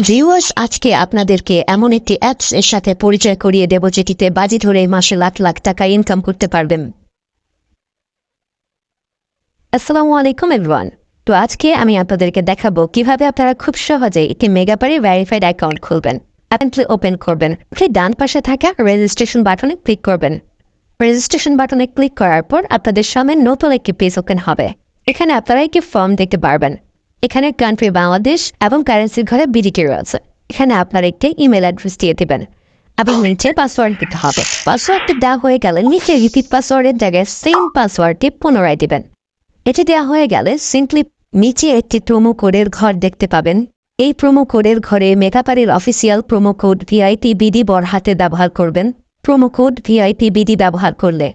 Viewers, আজকে আপনাদেরকে এমন একটি অ্যাপস এর সাথে পরিচয় করিয়ে দেব যেটিতে বাজি ধরে মাসে লাখ লাখ টাকা ইনকাম করতে পারবেন। আসসালামু আলাইকুম এভরিওয়ান। তো আজকে আমি আপনাদেরকে দেখাবো কিভাবে আপনারা খুব সহজে একটি মেগাপারি ভেরিফাইড অ্যাকাউন্ট খুলবেন। অ্যাকাউন্টটি ওপেন করবেন, ডান পাশে থাকা রেজিস্ট্রেশন বাটনে ক্লিক করবেন। রেজিস্ট্রেশন বাটনে ক্লিক করার পর আপনাদের সামনে নতুন একটি পেজ ওপেন হবে। এখানে আপনারা একটি ফর্ম দেখতে পারবেন। এখানে কান্ট্রি বাংলাদেশ এবং কারেন্সির ঘরে বিডিটি রয়েছে। এখানে আপনার একটি ইমেল অ্যাড্রেস দিয়ে দেবেন এবং নিচে পাসওয়ার্ড দিতে হবে। পাসওয়ার্ডটি দেওয়া হয়ে গেলে নিচে রিপিট পাসওয়ার্ডের জায়গায় সেম পাসওয়ার্ডটি পুনরায় দিবেন। এটি দেওয়া হয়ে গেলে সিম্পলি নিচে একটি প্রোমো কোডের ঘর দেখতে পাবেন। এই প্রোমো কোডের ঘরে মেগাপারির অফিসিয়াল প্রোমো কোড VITBD বড় হাতে ব্যবহার করবেন। প্রোমো কোড VITBD ব্যবহার করলে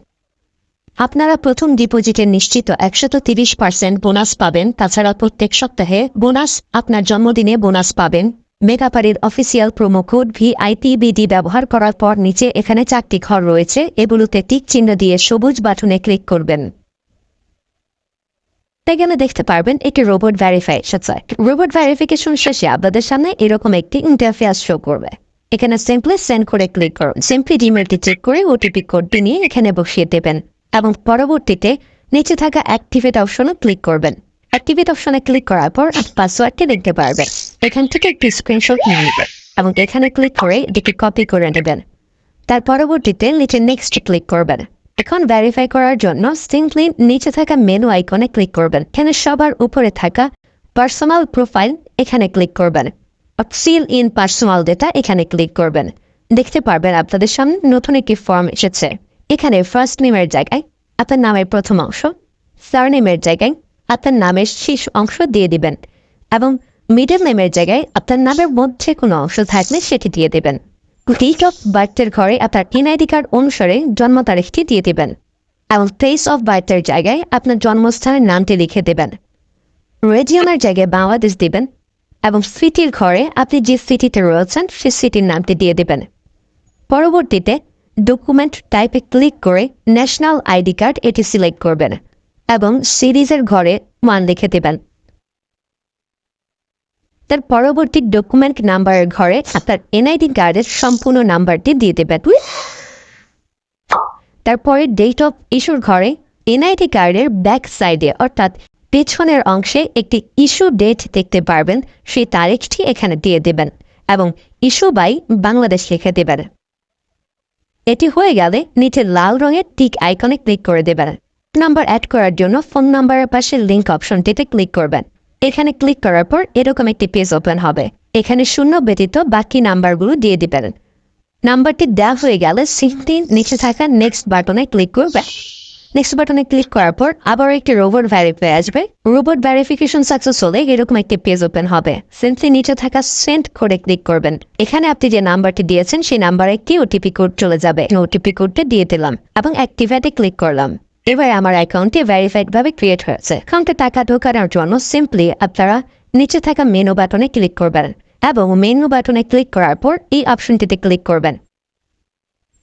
আপনারা প্রথম ডিপোজিটের নিশ্চিত 130% বোনাস পাবেন। তাছাড়া প্রত্যেক সপ্তাহে বোনাস, আপনার জন্মদিনে বোনাস পাবেন। মেগাপারির অফিসিয়াল প্রোমো কোড VITBD ব্যবহার করার পর নিচে এখানে 4টি ঘর রয়েছে, এগুলোতে টিক চিহ্ন দিয়ে সবুজ বাটনে ক্লিক করবেন। এখানে দেখতে পারবেন একটি robot verification site. Robot verification শেষে আপনাদের সামনে এরকম একটি ইন্টারফেস শো করবে। এখানে সিম্পলি সেন্ড করে ক্লিক করুন। সিম্পলি জিমেলটি চেক করে ওটিপি কোডটি নিয়ে এখানে বসিয়ে দেবেন এবং পরবর্তীতে নিচে থাকা অ্যাক্টিভেট অপশনে ক্লিক করবেন। অ্যাক্টিভেট অপশনে ক্লিক করার পর পাসওয়ার্ডটি দেখতে পারবেন। এখান থেকে একটি স্ক্রিনশট নিয়ে নেবেন এবং এখানে ক্লিক করে এটিকে কপি করে নেবেন। তার পরবর্তীতে নিচে নেক্সট ক্লিক করবেন। এখন ভেরিফাই করার জন্য সিম্পলি নিচে থাকা মেনু আইকনে ক্লিক করবেন। এখানে সবার উপরে থাকা পার্সোনাল প্রোফাইল এখানে ক্লিক করবেন। সিল ইন পার্সোনাল ডেটা এখানে ক্লিক করবেন। দেখতে পারবেন আপনাদের সামনে নতুন একটি ফর্ম এসেছে। এখানে ফার্স্ট নেমের জায়গায় আপনার নামের প্রথম অংশ, সারনেমের জায়গায় আপনার নামের শেষ অংশ দিয়ে দিবেন এবং মিডল নেমের জায়গায় আপনার নামের মধ্যে কোনো অংশ থাকলে সেটি দিয়ে দেবেন। ডেট অফ বার্থের ঘরে আপনার NID কার্ড অনুসারে জন্ম তারিখটি দিয়ে দেবেন এবং প্লেস অফ বার্থের জায়গায় আপনার জন্মস্থানের নামটি লিখে দেবেন। রেজিয়নের জায়গায় বাংলাদেশ দিবেন এবং সিটির ঘরে আপনি যে সিটিতে রয়েছেন সেই সিটির নামটি দিয়ে দেবেন। পরবর্তীতে ডকুমেন্ট টাইপে ক্লিক করে ন্যাশনাল ID কার্ড এটি সিলেক্ট করবেন এবং সিরিজের ঘরে 1 লিখে দেবেন। তার পরবর্তী ডকুমেন্ট নাম্বারের ঘরে আপনার NID কার্ডের সম্পূর্ণ নাম্বারটি দিয়ে দেবেন। তারপরে ডেট অফ ইস্যুর ঘরে NID কার্ডের ব্যাক সাইডে অর্থাৎ পেছনের অংশে একটি ইস্যু ডেট দেখতে পারবেন, সেই তারিখটি এখানে দিয়ে দেবেন এবং ইস্যু বাই বাংলাদেশ লিখে দেবেন। এটি হয়ে গেলে নিচে লাল রঙের টিক আইকনে ক্লিক করে দেবেন। নাম্বার অ্যাড করার জন্য ফোন নাম্বারের পাশে লিঙ্ক অপশনটিতে ক্লিক করবেন। এখানে ক্লিক করার পর এরকম একটি পেজ ওপেন হবে। এখানে 0 ব্যতীত বাকি নাম্বারগুলো দিয়ে দিবেন। নাম্বারটি দেওয়া হয়ে গেলে সিম্পলি নিচে থাকা নেক্সট বাটনে ক্লিক করবেন। নেক্সট বাটনে ক্লিক করার পর আবার একটি রোবট ভেরিফাই আসবে। রোবট ভেরিফিকেশন সাকসেস হলে এরকম একটি পেজ ওপেন হবে। সিম্পলি নিচে থাকা সেন্ড করে ক্লিক করবেন। এখানে আপনি যে নাম্বারটি দিয়েছেন সেই নাম্বারে একটি OTP কোড চলে যাবে। OTP কোডটা দিয়ে দিলাম এবং অ্যাক্টিভেটে ক্লিক করলাম। এবার আমার অ্যাকাউন্টটি ভেরিফাইড ভাবে ক্রিয়েট হয়েছে। অ্যাকাউন্টে টাকা ঢোকানোর জন্য সিম্পলি আপনারা নিচে থাকা মেনু বাটনে ক্লিক করবেন এবং মেনু বাটনে ক্লিক করার পর এই অপশনটিতে ক্লিক করবেন।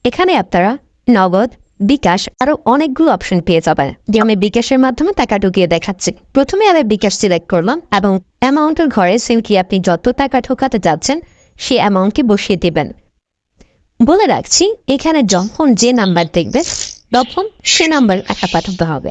এখানে আপনারা নগদ, বিকাশ আরো অনেকগুলো অপশন পেয়ে যাবেন। যে আমি বিকাশের মাধ্যমে টাকা ঢুকিয়ে দেখাচ্ছি। প্রথমে আমি বিকাশ সিলেক্ট করলাম এবং অ্যামাউন্টের ঘরে সিম্পলি আপনি যত টাকা ঢোকাতে যাচ্ছেন সেই অ্যামাউন্টটি বসিয়ে দেবেন। বলে রাখছি, এখানে যখন যে নাম্বার দেখবে তখন সে নাম্বার টাকা পাঠাতে হবে।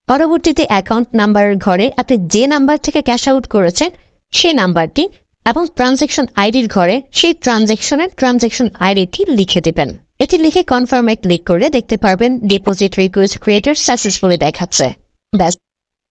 পরবর্তীতে অ্যাকাউন্ট নাম্বারের ঘরে আপনি যে নাম্বার থেকে ক্যাশ আউট করেছেন সেই নাম্বারটি এবং ট্রানজ্যাকশন আইডির ঘরে সেই ট্রানজ্যাকশন আইডিটি লিখে দেবেন। এটি লিখে কনফার্মে ক্লিক করে দেখতে পারবেন ডিপোজিট রিকোয়েস্ট ক্রিয়েটেড সাকসেসফুলি দেখাচ্ছে। ব্যাস,